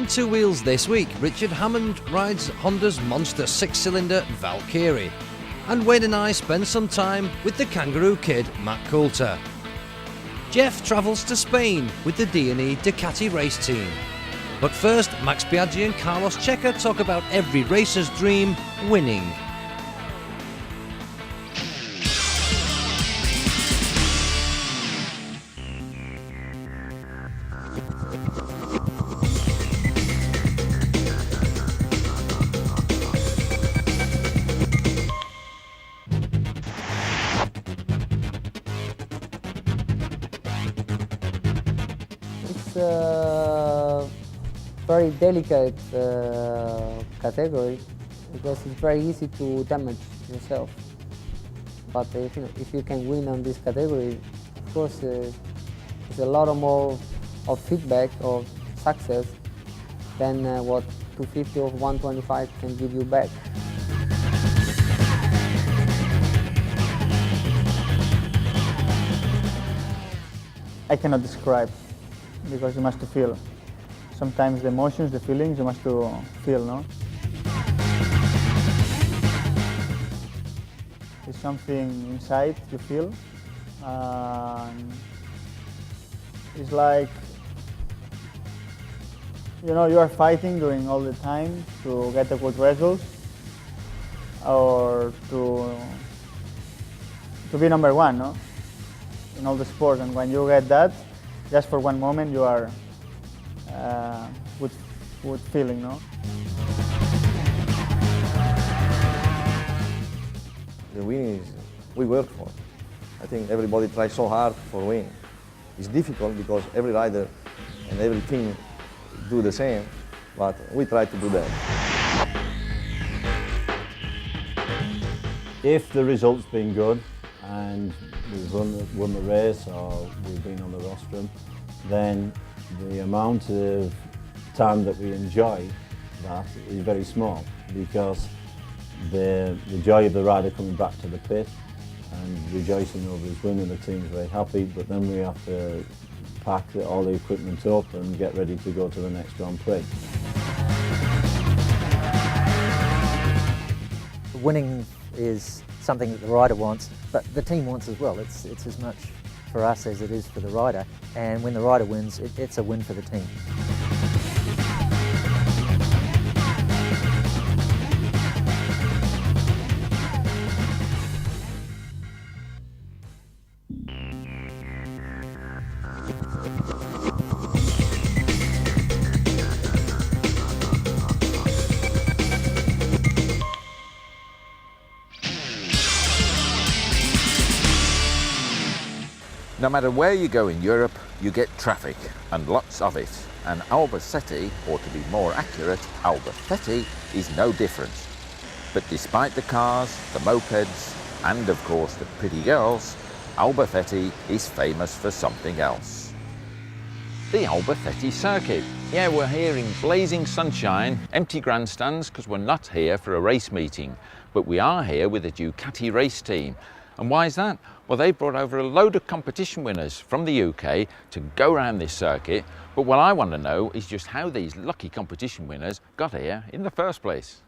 On two wheels this week, Richard Hammond rides Honda's monster six-cylinder Valkyrie, and Wayne and I spend some time with the Kangaroo Kid, Matt Coulter. Jeff travels to Spain with the D&E Ducati race team. But first, Max Biaggi and Carlos Checa talk about every racer's dream, winning. It's a very delicate category because it's very easy to damage yourself. But if you can win on this category, of course, it's a lot more of feedback of success than what 250 or 125 can give you back. I cannot describe because you must feel. Sometimes the emotions, the feelings, you must feel, no? It's something inside you feel. It's like, you know, you are fighting during all the time to get a good result or to be number one, no? In all the sports, and when you get that, just for one moment, you are with feeling, no? The win is we work for. I think everybody tries so hard for win. It's difficult because every rider and every team do the same, but we try to do that. If the result's been good and we've won the race or we've been on the rostrum, then the amount of time that we enjoy that is very small because the joy of the rider coming back to the pit and rejoicing over his win and the team's very happy, but then we have to pack all the equipment up and get ready to go to the next Grand Prix. Winning is something that the rider wants, but the team wants as well. It's as much for us as it is for the rider, and when the rider wins, it's a win for the team. No matter where you go in Europe, you get traffic, and lots of it. And Albacete, or to be more accurate, Albacete, is no different. But despite the cars, the mopeds, and of course the pretty girls, Albacete is famous for something else. The Albacete circuit. Yeah, we're here in blazing sunshine, empty grandstands because we're not here for a race meeting, but we are here with the Ducati race team. And why is that? Well, they brought over a load of competition winners from the UK to go around this circuit, but what I want to know is just how these lucky competition winners got here in the first place.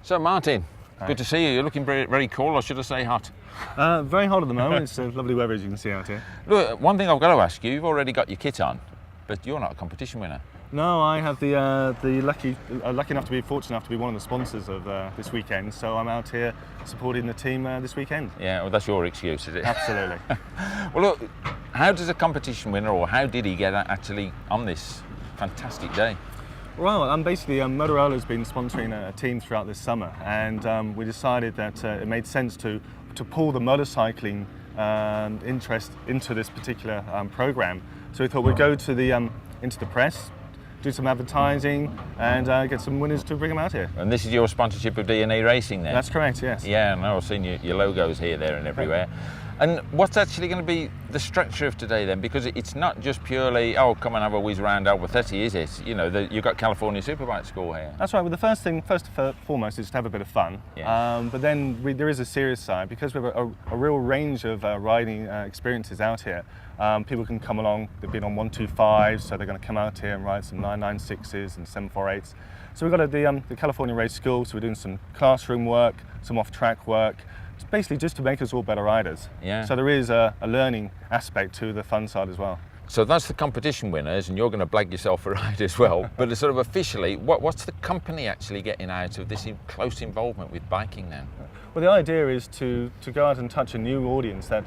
So Martin, Hi. Good to see you. You're looking very, very cool, or should I say hot? Very hot at the moment. It's lovely weather, as you can see out here. Look, one thing I've got to ask you, you've already got your kit on, but you're not a competition winner. No, I have the lucky enough to be fortunate enough to be one of the sponsors of this weekend. So I'm out here supporting the team this weekend. Yeah, well, that's your excuse, is it? Absolutely. Well, look, how does a competition winner, or how did he get actually on this fantastic day? Well, basically, Motorola's been sponsoring a team throughout this summer, and we decided that it made sense to pull the motorcycling interest into this particular program. So we thought we'd go to the into the press, do some advertising, and get some winners to bring them out here. And this is your sponsorship of D&E Racing then? That's correct, yes. Yeah, I know, I've seen your logos here, there and everywhere. And what's actually going to be the structure of today then? Because it's not just purely, oh, come and have a whiz around Albacete, is it? You know, you've got California Superbike School here. That's right. Well, the first and foremost is to have a bit of fun. Yeah. But then there is a serious side because we have a real range of riding experiences out here. People can come along. They've been on 125s, so they're going to come out here and ride some 996s and 748s. So we've got the California Race School. So we're doing some classroom work, some off-track work. It's basically just to make us all better riders. Yeah. So there is a learning aspect to the fun side as well. So that's the competition winners, and you're going to blag yourself a ride as well. But sort of officially, what's the company actually getting out of this close involvement with biking then? Well, the idea is to go out and touch a new audience that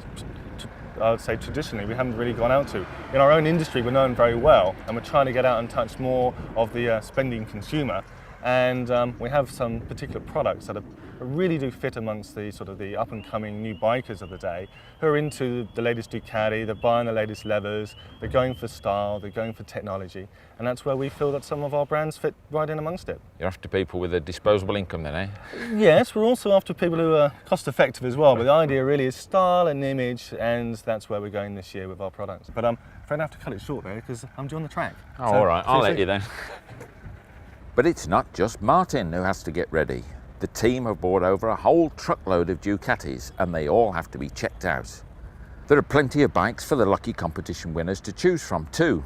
I would say traditionally we haven't really gone out to. In our own industry, we're known very well, and we're trying to get out and touch more of the spending consumer. And we have some particular products that really do fit amongst the sort of the up-and-coming new bikers of the day who are into the latest Ducati, they're buying the latest levers, they're going for style, they're going for technology, and that's where we feel that some of our brands fit right in amongst it. You're after people with a disposable income then, eh? Yes, we're also after people who are cost-effective as well, but the idea really is style and image, and that's where we're going this year with our products. But I'm afraid I have to cut it short there because I'm due on the track. Oh, all right, I'll let you then. But it's not just Martin who has to get ready. The team have brought over a whole truckload of Ducatis and they all have to be checked out. There are plenty of bikes for the lucky competition winners to choose from too.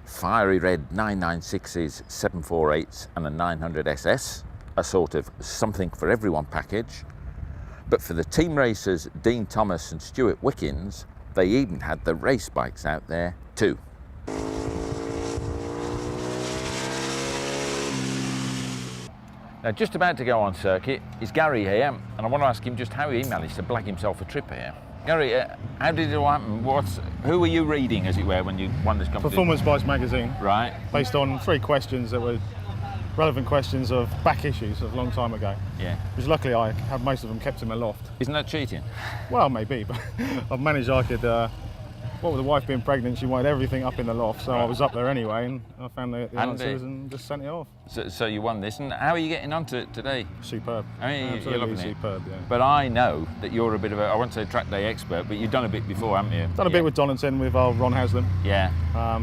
Fiery red 996s, 748s and a 900SS, a sort of something for everyone package. But for the team racers Dean Thomas and Stuart Wickens, they even had the race bikes out there too. Now, just about to go on circuit is Gary here, and I want to ask him just how he managed to blag himself a trip here. Gary, how did it all happen? Who were you reading, as it were, when you won this competition? Performance Bikes magazine. Right. Based on 3 questions that were relevant questions of back issues of a long time ago. Yeah. Which luckily I have most of them kept in my loft. Isn't that cheating? Well, maybe, but I've managed I could. What with the wife being pregnant, she wanted everything up in the loft, so I was up there anyway, and I found the answers and just sent it off. So you won this, and how are you getting onto it today? Superb. I mean, absolutely you're loving superb, it. yeah. But I know that you're a bit of a, I won't say track day expert, but you've done a bit before, haven't you? Done a bit with Donaldson, with Ron Haslam. Yeah.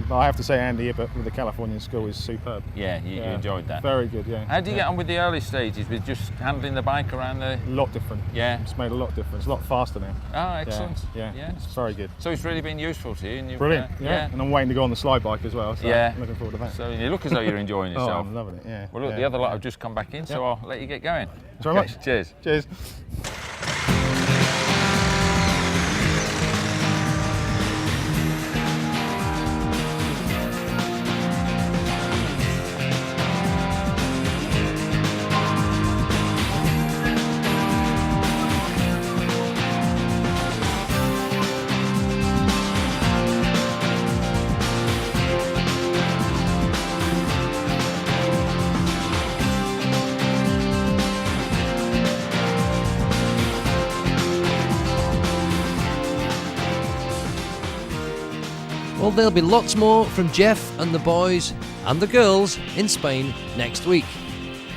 But I have to say Andy Ibbott with the Californian School is superb. Yeah, you enjoyed that. Very good, yeah. How do you get on with the early stages, with just handling the bike around the... A lot different. Yeah. It's made a lot of difference. A lot faster now. Oh, excellent. Yeah. It's very good. So it's really been useful to you? And Brilliant, yeah. And I'm waiting to go on the slide bike as well, so I'm looking forward to that. So you look as though you're enjoying yourself. Oh, I'm loving it, yeah. Well, look, the other lot have just come back in, so I'll let you get going. Thanks very much. Cheers. Cheers. Well, there'll be lots more from Jeff and the boys and the girls in Spain next week.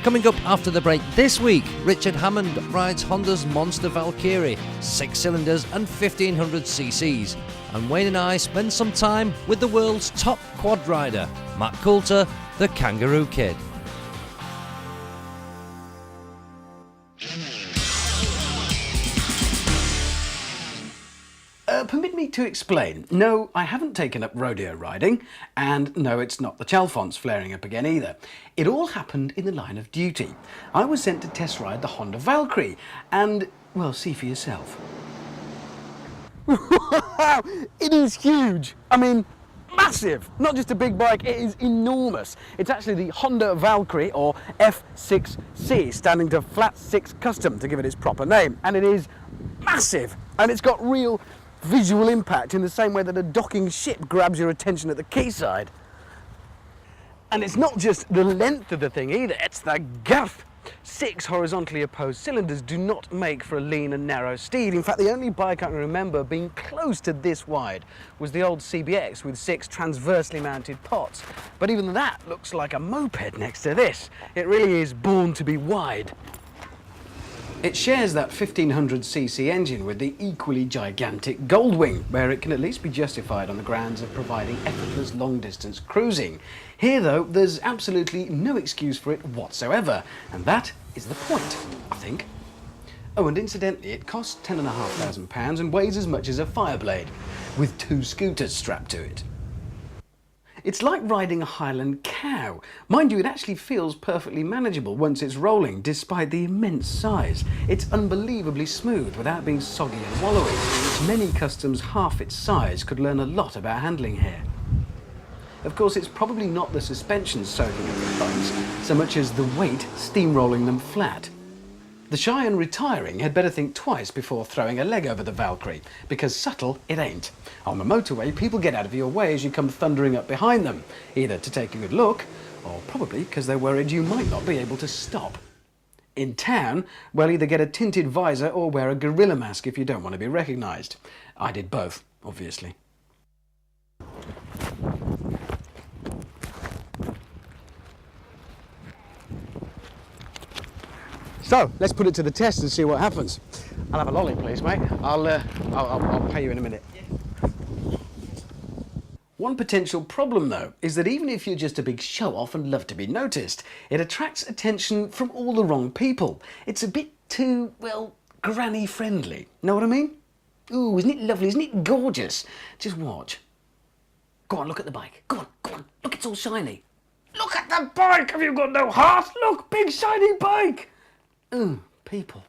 Coming up after the break this week, Richard Hammond rides Honda's Monster Valkyrie, 6 cylinders and 1500 cc's. And Wayne and I spend some time with the world's top quad rider, Matt Coulter, the Kangaroo Kid. Permit me to explain. No, I haven't taken up rodeo riding, and no, it's not the Chalfonts flaring up again either. It all happened in the line of duty. I was sent to test ride the Honda Valkyrie, and, well, see for yourself. Wow, it is huge. I mean, massive. Not just a big bike, it is enormous. It's actually the Honda Valkyrie, or F6C, standing to Flat 6 Custom, to give it its proper name. And it is massive, and it's got real visual impact in the same way that a docking ship grabs your attention at the quayside. And it's not just the length of the thing either, it's the girth. 6 horizontally opposed cylinders do not make for a lean and narrow steed. In fact, the only bike I can remember being close to this wide was the old CBX with 6 transversely mounted pots. But even that looks like a moped next to this. It really is born to be wide. It shares that 1500cc engine with the equally gigantic Goldwing, where it can at least be justified on the grounds of providing effortless long-distance cruising. Here, though, there's absolutely no excuse for it whatsoever, and that is the point, I think. Oh, and incidentally, it costs £10,500 and weighs as much as a Fireblade, with 2 scooters strapped to it. It's like riding a Highland cow. Mind you, it actually feels perfectly manageable once it's rolling, despite the immense size. It's unbelievably smooth without being soggy and wallowy. Many customs half its size could learn a lot about handling here. Of course, it's probably not the suspension soaking up the bumps, so much as the weight steamrolling them flat. The shy and retiring had better think twice before throwing a leg over the Valkyrie, because subtle it ain't. On the motorway, people get out of your way as you come thundering up behind them, either to take a good look, or probably because they're worried you might not be able to stop. In town, well, either get a tinted visor or wear a gorilla mask if you don't want to be recognised. I did both, obviously. So, let's put it to the test and see what happens. I'll have a lolly, please, mate. I'll pay you in a minute. One potential problem, though, is that even if you're just a big show-off and love to be noticed, it attracts attention from all the wrong people. It's a bit too, well, granny-friendly. Know what I mean? Ooh, isn't it lovely? Isn't it gorgeous? Just watch. Go on, look at the bike. Go on, go on. Look, it's all shiny. Look at the bike! Have you got no heart? Look, big shiny bike! Ooh, people.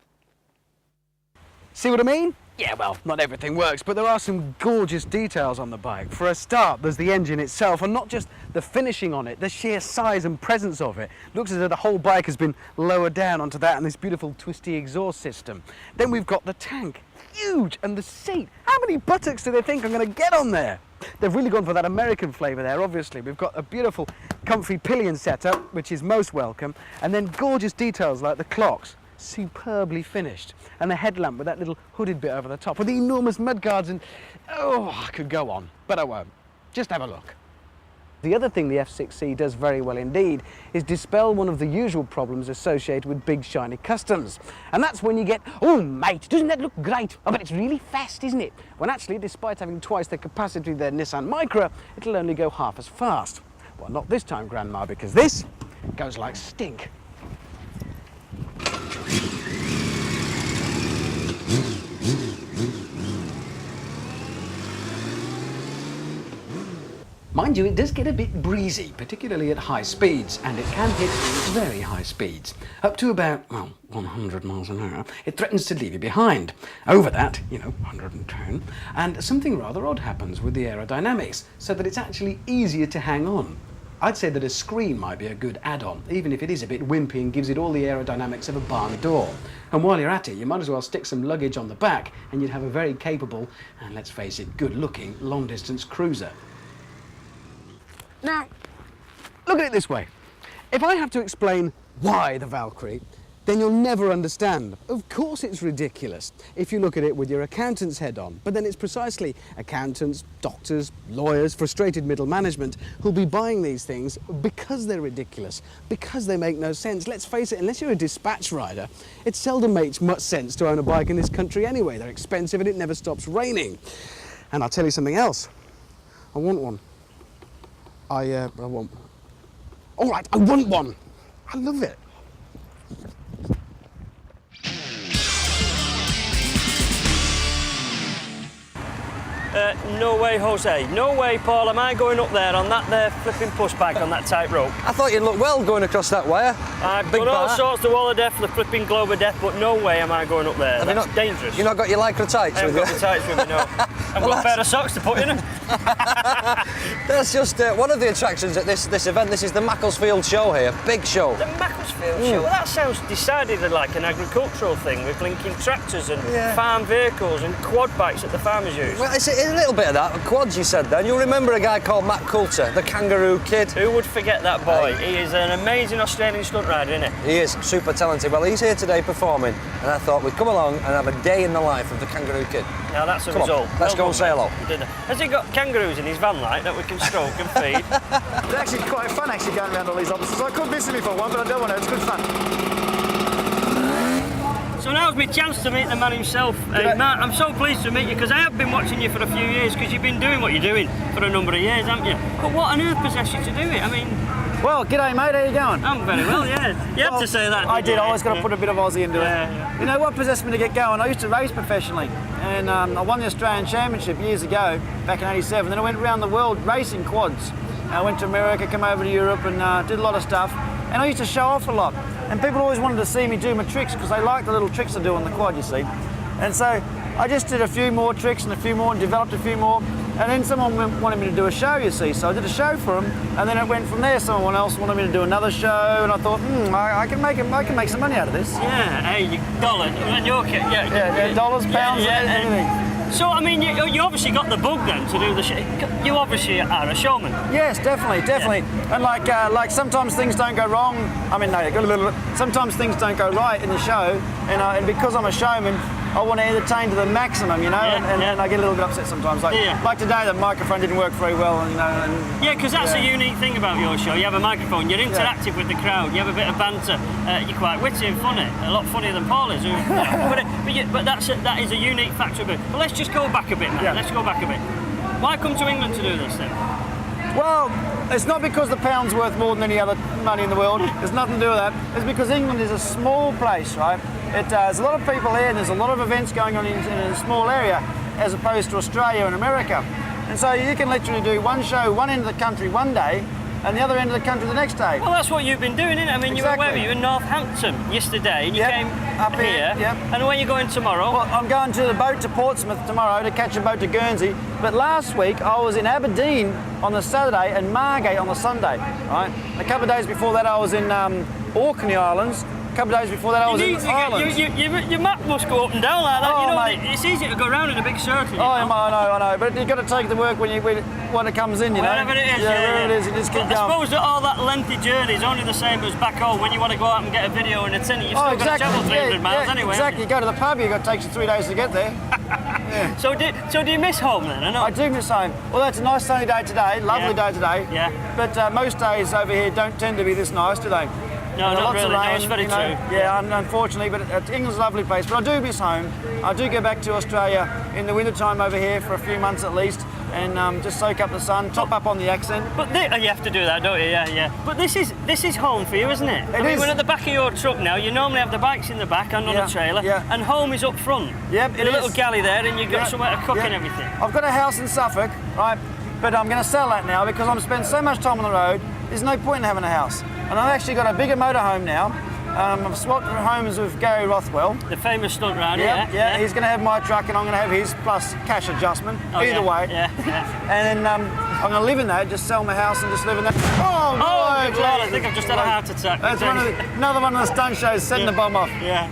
See what I mean? Yeah, well, not everything works, but there are some gorgeous details on the bike. For a start, there's the engine itself, and not just the finishing on it, the sheer size and presence of it. Looks as though the whole bike has been lowered down onto that and this beautiful twisty exhaust system. Then we've got the tank, huge, and the seat. How many buttocks do they think I'm going to get on there? They've really gone for that American flavour there, obviously. We've got a beautiful, comfy pillion setup, which is most welcome, and then gorgeous details like the clocks, superbly finished, and the headlamp with that little hooded bit over the top, with the enormous mudguards, and oh, I could go on, but I won't. Just have a look. The other thing the F6C does very well indeed is dispel one of the usual problems associated with big shiny customs. And that's when you get, oh mate, doesn't that look great? Oh, but it's really fast, isn't it? When actually, despite having twice the capacity of their Nissan Micra, it'll only go half as fast. Well, not this time, Grandma, because this goes like stink. Mind you, it does get a bit breezy, particularly at high speeds, and it can hit very high speeds. Up to about, well, 100 miles an hour, it threatens to leave you behind. Over that, 110, and something rather odd happens with the aerodynamics, so that it's actually easier to hang on. I'd say that a screen might be a good add-on, even if it is a bit wimpy and gives it all the aerodynamics of a barn door. And while you're at it, you might as well stick some luggage on the back, and you'd have a very capable, and let's face it, good-looking, long-distance cruiser. Now, look at it this way. If I have to explain why the Valkyrie, then you'll never understand. Of course it's ridiculous if you look at it with your accountant's head on, but then it's precisely accountants, doctors, lawyers, frustrated middle management who'll be buying these things because they're ridiculous, because they make no sense. Let's face it, unless you're a dispatch rider, it seldom makes much sense to own a bike in this country anyway. They're expensive and it never stops raining. And I'll tell you something else. I want one. I want... All right, I want one. I love it. No way, Jose. No way, Paul. Am I going up there on that there flipping pushback on that tight rope? I thought you'd look well going across that wire. I've done all sorts, the wall of death, the flipping globe of death, but no way am I going up there. That's dangerous. You've not got your lycra tights with you? I haven't got the tights with me, no. I've got a pair of socks to put in them. That's just one of the attractions at this event. This is the Macclesfield show here, big show. The Macclesfield show? Well, that sounds decidedly like an agricultural thing with linking tractors and farm vehicles and quad bikes that the farmers use. Well, it's a little bit of that. Quads, you said then. You'll remember a guy called Matt Coulter, the Kangaroo Kid. Who would forget that boy? He is an amazing Australian stunt rider, isn't he? He is, super talented. Well, he's here today performing, and I thought we'd come along and have a day in the life of the Kangaroo Kid. Now that's a come result. On, let's go and say hello. Has he got kangaroos in his van like that we can stroke and feed? It's actually quite fun going around all these offices. I could visit me for one, but I don't want to. It's good fun. So So now's my chance to meet the man himself. Matt, I'm so pleased to meet you because I have been watching you for a few years because you've been doing what you're doing for a number of years, haven't you? But what on earth possessed you to do it? I mean... Well, g'day mate, how you going? I'm very well, yeah. You had to say that. I did, I always got to put a bit of Aussie into it. You know what possessed me to get going? I used to race professionally and I won the Australian Championship years ago, back in '87. Then I went around the world racing quads. I went to America, came over to Europe and did a lot of stuff. And I used to show off a lot. And people always wanted to see me do my tricks because they like the little tricks I do on the quad, you see. And so I just did a few more tricks and a few more and developed a few more. And then someone wanted me to do a show, you see, so I did a show for them, and then it went from there. Someone else wanted me to do another show, and I thought, I can make some money out of this. Yeah, hey, dollars, dollars, pounds, anything. So, I mean, you obviously got the bug then to do the show. You obviously are a showman. Yes, definitely. Yeah. And like sometimes things don't go wrong. I mean, no, sometimes things don't go right in the show, and because I'm a showman, I want to entertain to the maximum, you know, and I get a little bit upset sometimes. Like today, the microphone didn't work very well, you know. And, yeah, because that's a unique thing about your show. You have a microphone, you're interactive with the crowd, you have a bit of banter, you're quite witty and funny, a lot funnier than Paul is. But that is a unique factor of it. But let's just go back a bit, man. Yeah. Let's go back a bit. Why come to England to do this then? Well, it's not because the pound's worth more than any other money in the world. There's nothing to do with that. It's because England is a small place, right? There's a lot of people here and there's a lot of events going on in a small area as opposed to Australia and America. And so you can literally do one show, one end of the country one day and the other end of the country the next day. Well, that's what you've been doing, isn't it? I mean, exactly. You were in Northampton yesterday and you came up here. Yep. And where are you going tomorrow? Well, I'm going to the boat to Portsmouth tomorrow to catch a boat to Guernsey. But last week I was in Aberdeen on the Saturday and Margate on the Sunday, right? A couple of days before that I was in Orkney Islands. A couple of days before that I was in Ireland. Your map must go up and down like that. Oh, you know, mate. It's easy to go around in a big circle. Oh, I know. But you've got to take the work when it comes in, you know. Wherever it is, wherever it is, you just keep going. I suppose that all that lengthy journey is only the same as back home. When you want to go out and get a video and a tin, you've still got to travel 300 miles anyway. Exactly. You go to the pub, it takes you 3 days to get there. Yeah. So do you miss home then? I do miss home. Well, it's a nice sunny day today, lovely day today. Yeah. But most days over here don't tend to be this nice, do they? No, not lots really. of rain, No, it's very true. Yeah, unfortunately, but England's a lovely place. But I do miss home. I do go back to Australia in the winter time over here for a few months at least, and just soak up the sun, top up on the accent. But you have to do that, don't you? Yeah. But this is home for you, isn't it? It is. We're at the back of your truck now. You normally have the bikes in the back and on a trailer, and home is up front. Yep, in a little galley there, and you've got somewhere to cook and everything. I've got a house in Suffolk, right? But I'm going to sell that now because I'm spending so much time on the road. There's no point in having a house. And I've actually got a bigger motorhome now. I've swapped homes with Gary Rothwell. The famous stunt rider, yeah. He's going to have my truck and I'm going to have his, plus cash adjustment, either way. Yeah. And then I'm going to live in that, just sell my house and just live in that. Oh, good Lord, I think I've just had a heart attack. That's another one of the stunt shows, setting the bomb off. Yeah.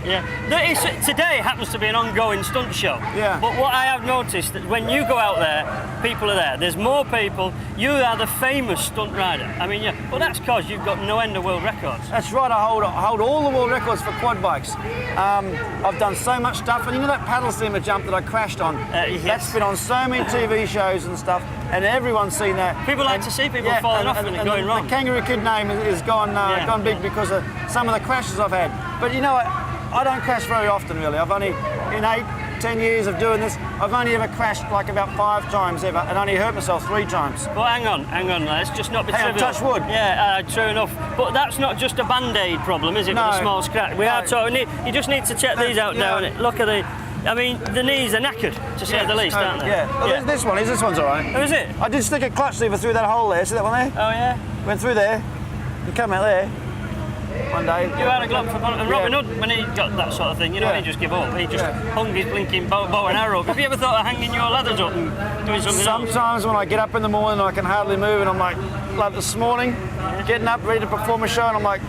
Today happens to be an ongoing stunt show. Yeah. But what I have noticed, that when you go out there, people are there. There's more people. You are the famous stunt rider. I mean, but that's because you've got no end of world records. That's right, I hold all the world records for quad bikes. I've done so much stuff, and you know that paddle steamer jump that I crashed on? Yes. That's been on so many TV shows and stuff, and everyone's seen that. People like to see people falling off and going wrong. The Kangaroo Kid name is gone big because of some of the crashes I've had. But you know what? I don't crash very often, really. I've only, in 8-10 years of doing this, I've only ever crashed like about 5 times ever and only hurt myself 3 times. Well, hang on, let's just not be trivial. Touch wood. Yeah, true enough. But that's not just a band-aid problem, is it, with a small scratch? We are talking, you just need to check these out now. Look at I mean, the knees are knackered, to say the least, aren't they? Yeah. Well, this one's all right. Oh, is it? I did stick a clutch lever through that hole there. See that one there? Oh, yeah. Went through there and come out there. One day. You had a glove for fun. And Robin Hood, when he got that sort of thing, he just give up. He just hung his blinking bow and arrow. Have you ever thought of hanging your ladders up and doing something Sometimes when I get up in the morning and I can hardly move and I'm like this morning, getting up ready to perform a show and I'm like,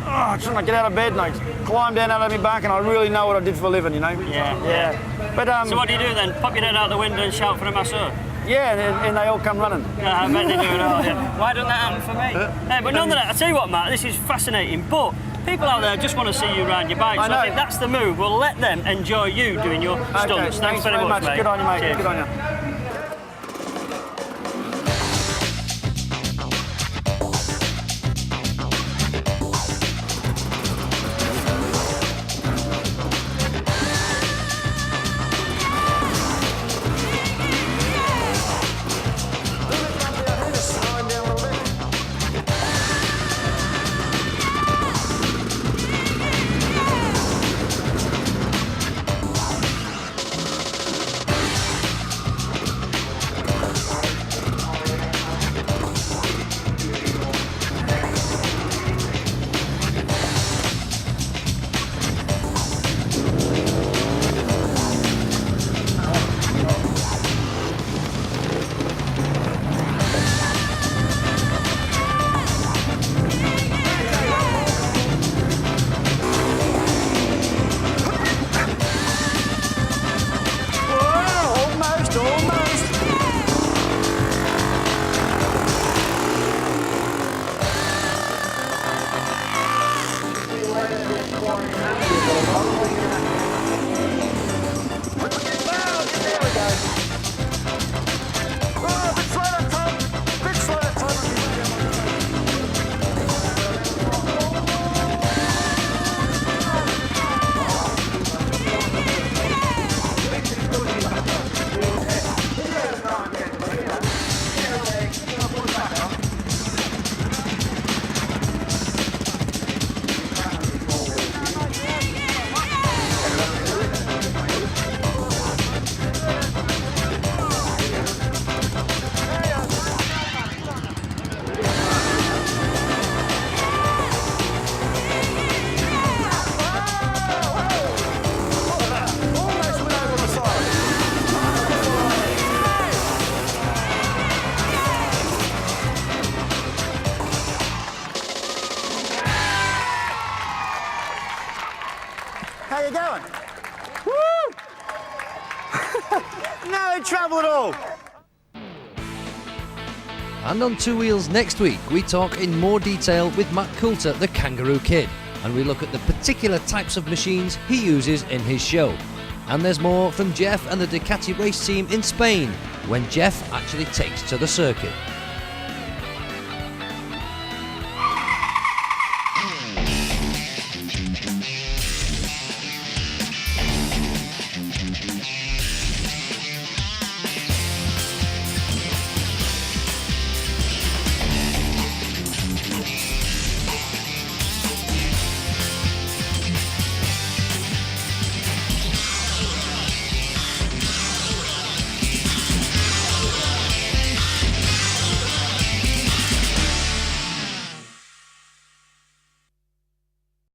trying to get out of bed and I climb down out of my bunk and I really know what I did for a living, you know? Yeah. But so what do you do then? Pop your head out the window and shout for a masseur? Yeah, and they all come running. Yeah, I bet they do it all, Why doesn't that happen for me? But none of that, I tell you what, Matt, this is fascinating, but people out there just want to see you ride your bike, so I think that's the move. We'll let them enjoy you doing your stunts. Thanks very much, mate. Good on you, mate. Cheers. Good on you. How you going? Woo! No trouble at all. And on Two Wheels next week, we talk in more detail with Matt Coulter, the Kangaroo Kid, and we look at the particular types of machines he uses in his show. And there's more from Jeff and the Ducati race team in Spain, when Jeff actually takes to the circuit.